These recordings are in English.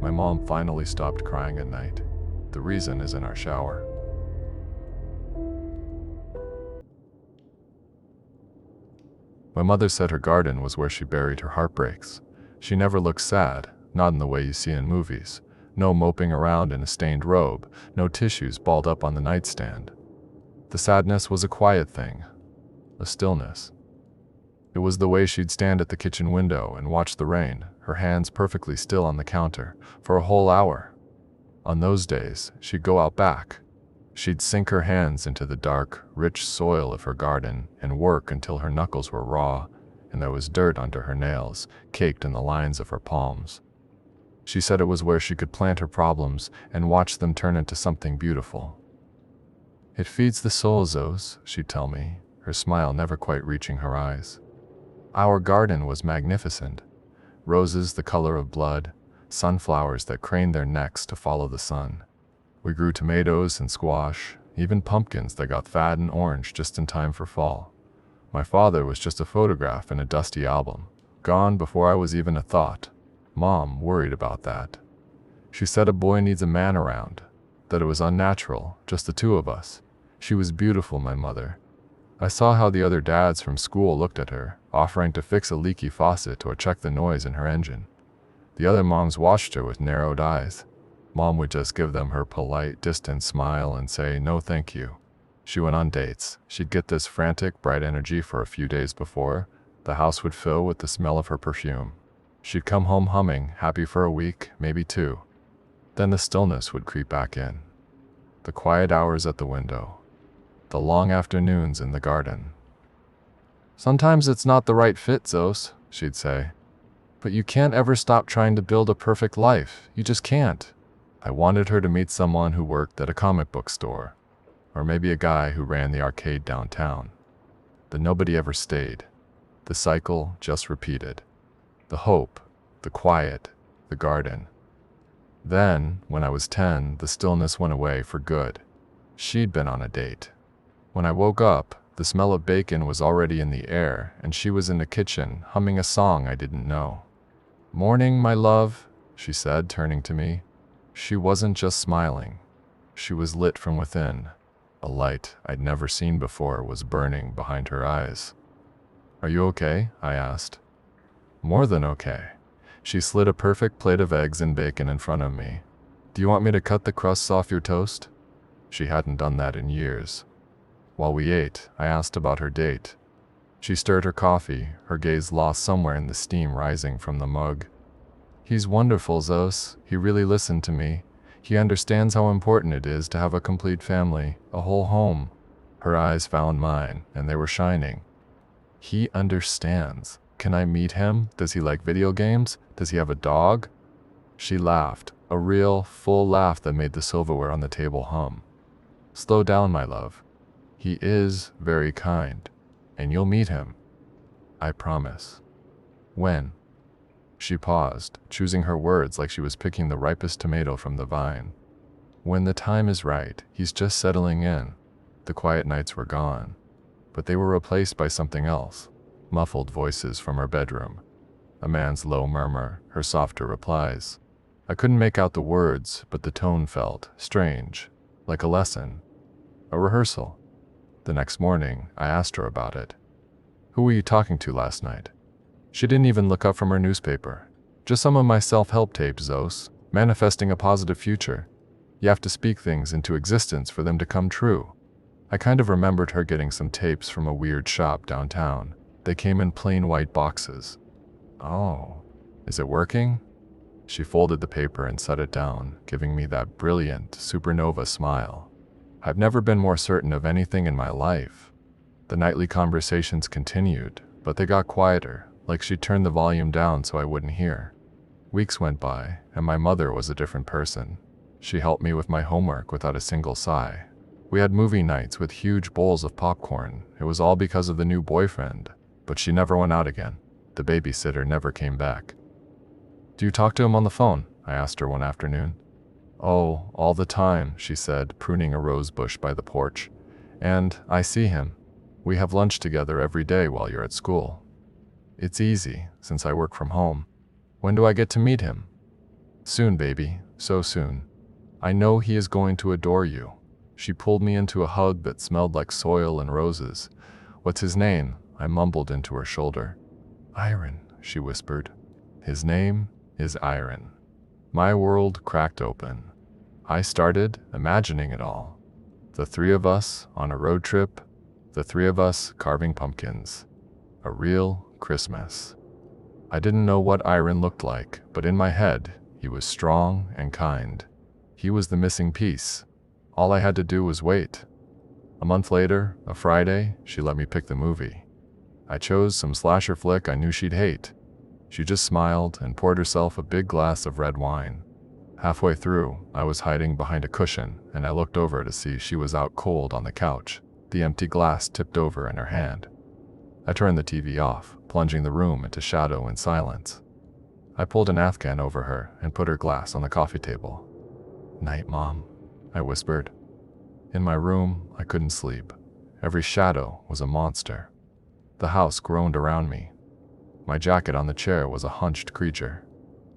My mom finally stopped crying at night. The reason is in our shower. My mother said her garden was where she buried her heartbreaks. She never looked sad, not in the way you see in movies. No moping around in a stained robe, no tissues balled up on the nightstand. The sadness was a quiet thing, a stillness. It was the way she'd stand at the kitchen window and watch the rain, her hands perfectly still on the counter, for a whole hour. On those days, she'd go out back. She'd sink her hands into the dark, rich soil of her garden and work until her knuckles were raw and there was dirt under her nails, caked in the lines of her palms. She said it was where she could plant her problems and watch them turn into something beautiful. "It feeds the soul, Zos," she'd tell me, her smile never quite reaching her eyes. Our garden was magnificent. Roses the color of blood, sunflowers that craned their necks to follow the sun. We grew tomatoes and squash, even pumpkins that got fat and orange just in time for fall. My father was just a photograph in a dusty album, gone before I was even a thought. Mom worried about that. She said a boy needs a man around, that it was unnatural, just the two of us. She was beautiful, my mother. I saw how the other dads from school looked at her, offering to fix a leaky faucet or check the noise in her engine. The other moms watched her with narrowed eyes. Mom would just give them her polite, distant smile and say, "No thank you." She went on dates. She'd get this frantic, bright energy for a few days before. The house would fill with the smell of her perfume. She'd come home humming, happy for a week, maybe two. Then the stillness would creep back in. The quiet hours at the window. The long afternoons in the garden. "Sometimes it's not the right fit, Zos," she'd say. "But you can't ever stop trying to build a perfect life. You just can't." I wanted her to meet someone who worked at a comic book store, or maybe a guy who ran the arcade downtown. But nobody ever stayed. The cycle just repeated. The hope, the quiet, the garden. Then, when I was 10, the stillness went away for good. She'd been on a date. When I woke up, the smell of bacon was already in the air, and she was in the kitchen, humming a song I didn't know. "Morning, my love," she said, turning to me. She wasn't just smiling. She was lit from within. A light I'd never seen before was burning behind her eyes. "Are you okay?" I asked. "More than okay." She slid a perfect plate of eggs and bacon in front of me. "Do you want me to cut the crusts off your toast?" She hadn't done that in years. While we ate, I asked about her date. She stirred her coffee, her gaze lost somewhere in the steam rising from the mug. "He's wonderful, Zos. He really listened to me. He understands how important it is to have a complete family, a whole home." Her eyes found mine, and they were shining. "He understands. Can I meet him? Does he like video games? Does he have a dog?" She laughed, a real, full laugh that made the silverware on the table hum. "Slow down, my love. He is very kind, and you'll meet him. I promise." "When?" She paused, choosing her words like she was picking the ripest tomato from the vine. "When the time is right. He's just settling in." The quiet nights were gone, but they were replaced by something else. Muffled voices from her bedroom. A man's low murmur, her softer replies. I couldn't make out the words, but the tone felt strange, like a lesson, a rehearsal. The next morning, I asked her about it. "Who were you talking to last night?" She didn't even look up from her newspaper. "Just some of my self-help tapes, Zos. Manifesting a positive future. You have to speak things into existence for them to come true." I kind of remembered her getting some tapes from a weird shop downtown. They came in plain white boxes. "Oh, is it working?" She folded the paper and set it down, giving me that brilliant, supernova smile. I've never been more certain of anything in my life. The nightly conversations continued, but they got quieter, like she turned the volume down so I wouldn't hear. Weeks went by, and my mother was a different person. She helped me with my homework without a single sigh. We had movie nights with huge bowls of popcorn. It was all because of the new boyfriend, but she never went out again. The babysitter never came back. "Do you talk to him on the phone?" I asked her one afternoon. "Oh, all the time," she said, pruning a rose bush by the porch. "And I see him. We have lunch together every day while you're at school. It's easy, since I work from home. When do I get to meet him?" Soon, baby, so soon. I know he is going to adore you. She pulled me into a hug that smelled like soil and roses. What's his name? I mumbled into her shoulder. Iron, she whispered. His name is Iron. My world cracked open. I started imagining it all. The three of us on a road trip, the three of us carving pumpkins. A real Christmas. I didn't know what Iron looked like, but in my head, he was strong and kind. He was the missing piece. All I had to do was wait. A month later, a Friday, she let me pick the movie. I chose some slasher flick I knew she'd hate. She just smiled and poured herself a big glass of red wine. Halfway through, I was hiding behind a cushion, and I looked over to see she was out cold on the couch, the empty glass tipped over in her hand. I turned the TV off, plunging the room into shadow and silence. I pulled an Afghan over her and put her glass on the coffee table. "Night, Mom," I whispered. In my room, I couldn't sleep. Every shadow was a monster. The house groaned around me. My jacket on the chair was a hunched creature.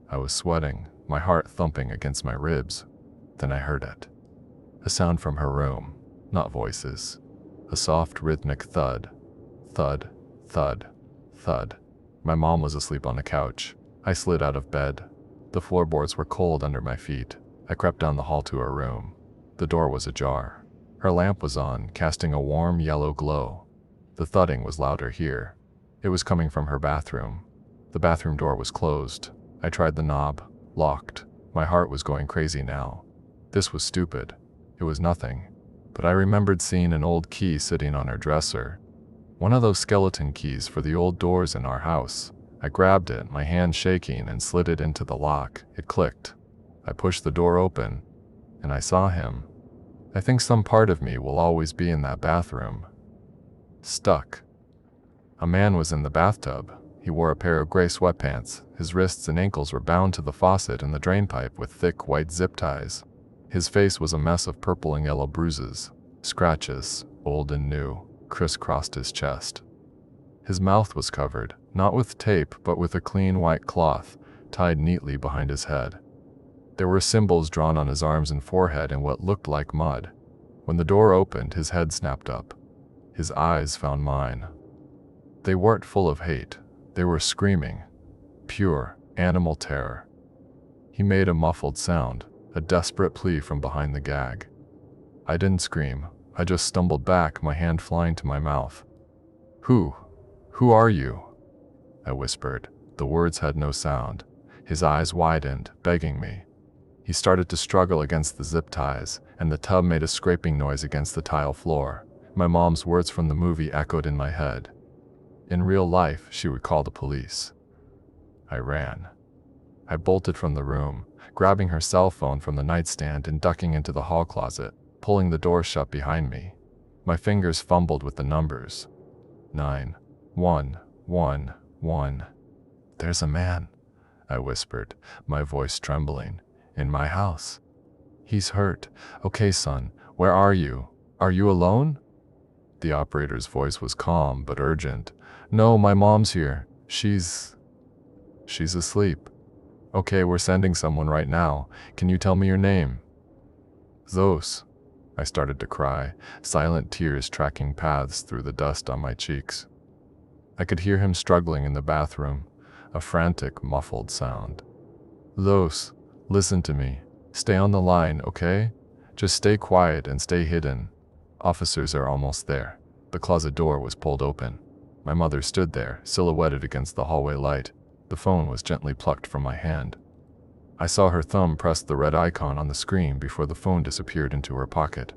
I was sweating, my heart thumping against my ribs. Then I heard it. A sound from her room, not voices. A soft, rhythmic thud. Thud, thud, thud. My mom was asleep on the couch. I slid out of bed. The floorboards were cold under my feet. I crept down the hall to her room. The door was ajar. Her lamp was on, casting a warm yellow glow. The thudding was louder here. It was coming from her bathroom. The bathroom door was closed. I tried the knob. Locked. My heart was going crazy now. This was stupid. It was nothing. But I remembered seeing an old key sitting on her dresser. One of those skeleton keys for the old doors in our house. I grabbed it, my hand shaking, and slid it into the lock. It clicked. I pushed the door open, and I saw him. I think some part of me will always be in that bathroom. Stuck. A man was in the bathtub. He wore a pair of gray sweatpants. His wrists and ankles were bound to the faucet and the drainpipe with thick white zip ties. His face was a mess of purple and yellow bruises. Scratches, old and new, crisscrossed his chest. His mouth was covered, not with tape, but with a clean white cloth, tied neatly behind his head. There were symbols drawn on his arms and forehead in what looked like mud. When the door opened, his head snapped up. His eyes found mine. They weren't full of hate. They were screaming. Pure, animal terror. He made a muffled sound, a desperate plea from behind the gag. I didn't scream. I just stumbled back, my hand flying to my mouth. Who are you?" I whispered. The words had no sound. His eyes widened, begging me. He started to struggle against the zip ties, and the tub made a scraping noise against the tile floor. My mom's words from the movie echoed in my head. In real life, she would call the police. I ran. I bolted from the room, grabbing her cell phone from the nightstand and ducking into the hall closet, pulling the door shut behind me. My fingers fumbled with the numbers. 91111. "There's a man," I whispered, my voice trembling. "In my house. He's hurt. Okay, son, where are you? Are you alone?" The operator's voice was calm but urgent. "No, my mom's here. She's asleep." "Okay, we're sending someone right now. Can you tell me your name?" "Zos." I started to cry, silent tears tracking paths through the dust on my cheeks. I could hear him struggling in the bathroom, a frantic, muffled sound. "Zos, listen to me. Stay on the line, okay? Just stay quiet and stay hidden. Officers are almost there." The closet door was pulled open. My mother stood there, silhouetted against the hallway light. The phone was gently plucked from my hand. I saw her thumb press the red icon on the screen before the phone disappeared into her pocket.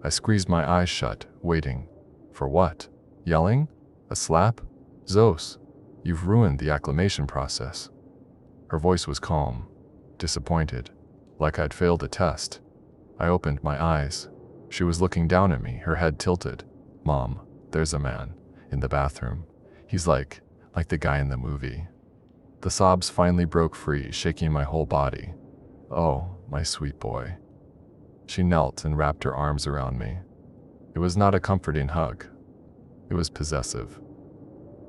I squeezed my eyes shut, waiting. For what? Yelling? A slap? "Zos, you've ruined the acclimation process." Her voice was calm, disappointed, like I'd failed a test. I opened my eyes. She was looking down at me, her head tilted. "Mom, there's a man in the bathroom. He's like the guy in the movie." The sobs finally broke free, shaking my whole body. "Oh, my sweet boy." She knelt and wrapped her arms around me. It was not a comforting hug. It was possessive.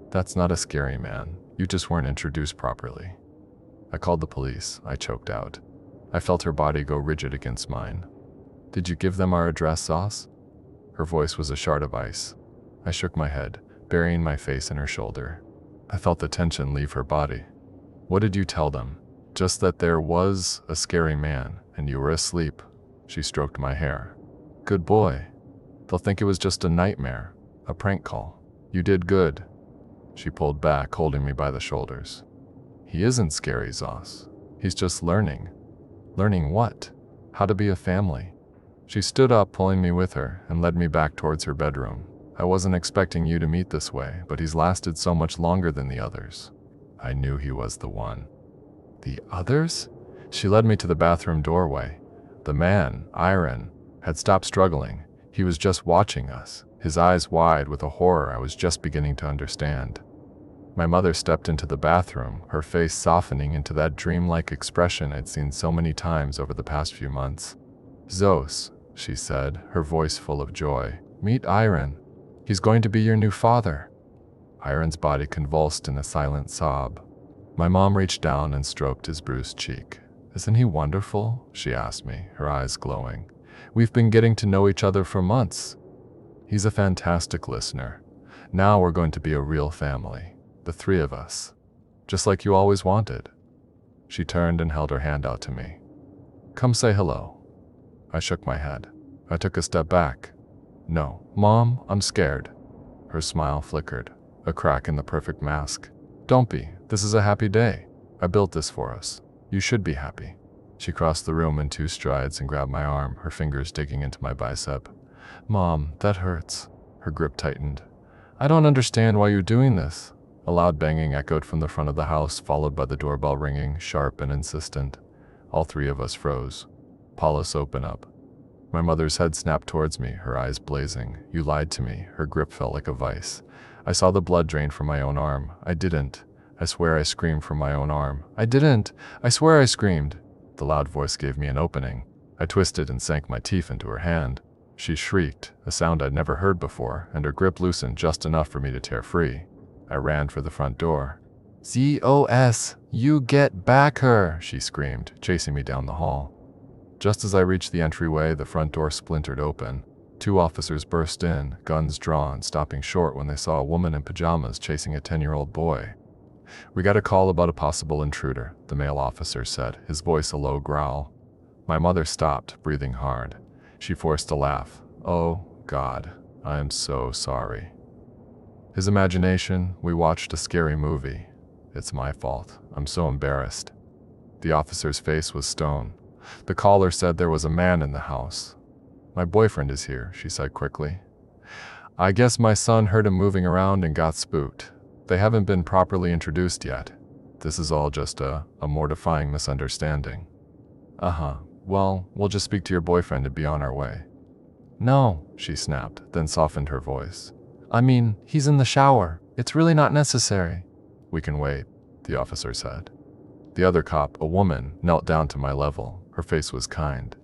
"That's not a scary man. You just weren't introduced properly." I called the police, I choked out. I felt her body go rigid against mine. Did you give them our address, Sauce? Her voice was a shard of ice. I shook my head, burying my face in her shoulder. I felt the tension leave her body. What did you tell them? Just that there was a scary man, and you were asleep. She stroked my hair. Good boy. They'll think it was just a nightmare, a prank call. You did good. She pulled back, holding me by the shoulders. He isn't scary, Sauce. He's just learning. Learning what? How to be a family. She stood up, pulling me with her, and led me back towards her bedroom. I wasn't expecting you to meet this way, but he's lasted so much longer than the others. I knew he was the one. The others? She led me to the bathroom doorway. The man, Iron, had stopped struggling. He was just watching us, his eyes wide with a horror I was just beginning to understand. My mother stepped into the bathroom, her face softening into that dreamlike expression I'd seen so many times over the past few months. Zos, she said, her voice full of joy. Meet Iron. He's going to be your new father. Iron's body convulsed in a silent sob. My mom reached down and stroked his bruised cheek. Isn't he wonderful? She asked me, her eyes glowing. We've been getting to know each other for months. He's a fantastic listener. Now we're going to be a real family. The three of us. Just like you always wanted. She turned and held her hand out to me. Come say hello. I shook my head. I took a step back. No, Mom, I'm scared. Her smile flickered, a crack in the perfect mask. Don't be. This is a happy day. I built this for us. You should be happy. She crossed the room in 2 strides and grabbed my arm, her fingers digging into my bicep. Mom, that hurts. Her grip tightened. I don't understand why you're doing this. A loud banging echoed from the front of the house, followed by the doorbell ringing, sharp and insistent. All 3 of us froze. Paulus, open up. My mother's head snapped towards me, her eyes blazing. You lied to me. Her grip felt like a vice. I saw the blood drain from my own arm. I didn't. I swear I screamed from my own arm. I didn't. I swear I screamed. The loud voice gave me an opening. I twisted and sank my teeth into her hand. She shrieked, a sound I'd never heard before, and her grip loosened just enough for me to tear free. I ran for the front door. Zos, you get back her, she screamed, chasing me down the hall. Just as I reached the entryway, the front door splintered open. 2 officers burst in, guns drawn, stopping short when they saw a woman in pajamas chasing a 10-year-old boy. We got a call about a possible intruder, the male officer said, his voice a low growl. My mother stopped, breathing hard. She forced a laugh. Oh, God, I am so sorry. His imagination, we watched a scary movie. It's my fault. I'm so embarrassed. The officer's face was stone. The caller said there was a man in the house. My boyfriend is here, she said quickly. I guess my son heard him moving around and got spooked. They haven't been properly introduced yet. This is all just a mortifying misunderstanding. Well, we'll just speak to your boyfriend and be on our way. No, she snapped, then softened her voice. I mean, he's in the shower. It's really not necessary. We can wait, the officer said. The other cop, a woman, knelt down to my level. Her face was kind.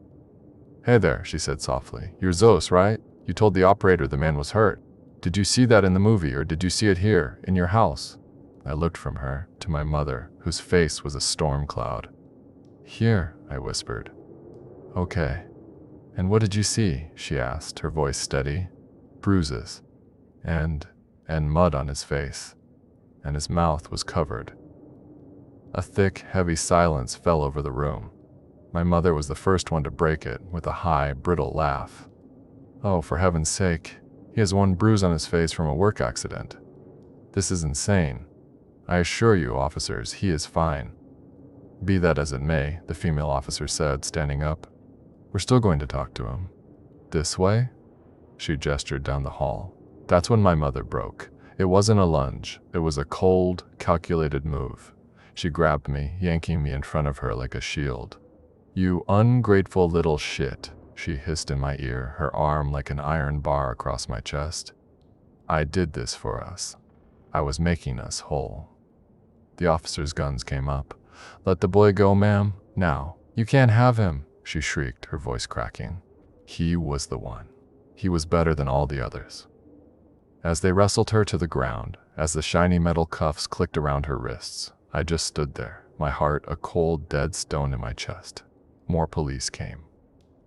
Hey there, she said softly. You're Zos, right? You told the operator the man was hurt. Did you see that in the movie, or did you see it here, in your house? I looked from her to my mother, whose face was a storm cloud. Here, I whispered. Okay. And what did you see? She asked, her voice steady. Bruises. And mud on his face. And his mouth was covered. A thick, heavy silence fell over the room. My mother was the first one to break it, with a high, brittle laugh. Oh, for heaven's sake. He has 1 bruise on his face from a work accident. This is insane. I assure you, officers, he is fine. Be that as it may, the female officer said, standing up. We're still going to talk to him. This way? She gestured down the hall. That's when my mother broke. It wasn't a lunge. It was a cold, calculated move. She grabbed me, yanking me in front of her like a shield. You ungrateful little shit, she hissed in my ear, her arm like an iron bar across my chest. I did this for us. I was making us whole. The officer's guns came up. Let the boy go, ma'am. Now. You can't have him, she shrieked, her voice cracking. He was the one. He was better than all the others. As they wrestled her to the ground, as the shiny metal cuffs clicked around her wrists, I just stood there, my heart a cold, dead stone in my chest. More police came.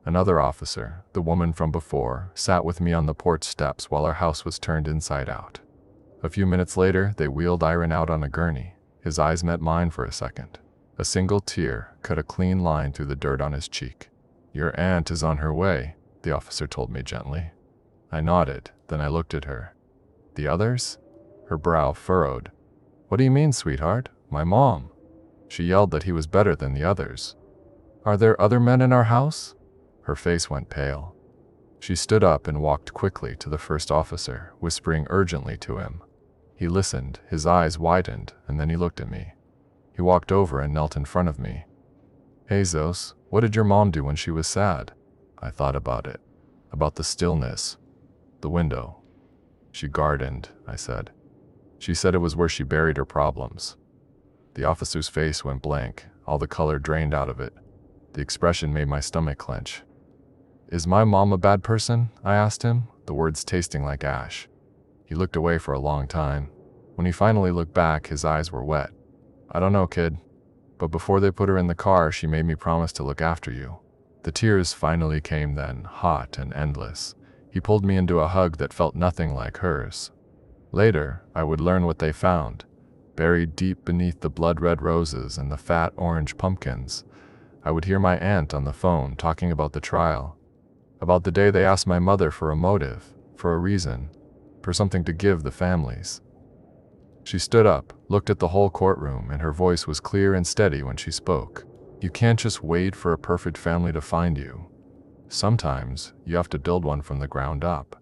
Another officer, the woman from before, sat with me on the porch steps while our house was turned inside out. A few minutes later, they wheeled Iron out on a gurney. His eyes met mine for a second. A single tear cut a clean line through the dirt on his cheek. "Your aunt is on her way," the officer told me gently. I nodded, then I looked at her. "The others?" Her brow furrowed. "What do you mean, sweetheart? My mom." She yelled that he was better than the others. "Are there other men in our house?" Her face went pale. She stood up and walked quickly to the first officer, whispering urgently to him. He listened, his eyes widened, and then he looked at me. He walked over and knelt in front of me. "Hey, Zos, what did your mom do when she was sad?" I thought about it. About the stillness. The window. "She gardened," I said. "She said it was where she buried her problems." The officer's face went blank, all the color drained out of it. The expression made my stomach clench. "Is my mom a bad person?" I asked him, the words tasting like ash. He looked away for a long time. When he finally looked back, his eyes were wet. "I don't know, kid. But before they put her in the car, she made me promise to look after you." The tears finally came then, hot and endless. He pulled me into a hug that felt nothing like hers. Later, I would learn what they found. Buried deep beneath the blood-red roses and the fat orange pumpkins, I would hear my aunt on the phone talking about the trial, about the day they asked my mother for a motive, for a reason, for something to give the families. She stood up, looked at the whole courtroom, and her voice was clear and steady when she spoke. "You can't just wait for a perfect family to find you. Sometimes, you have to build one from the ground up."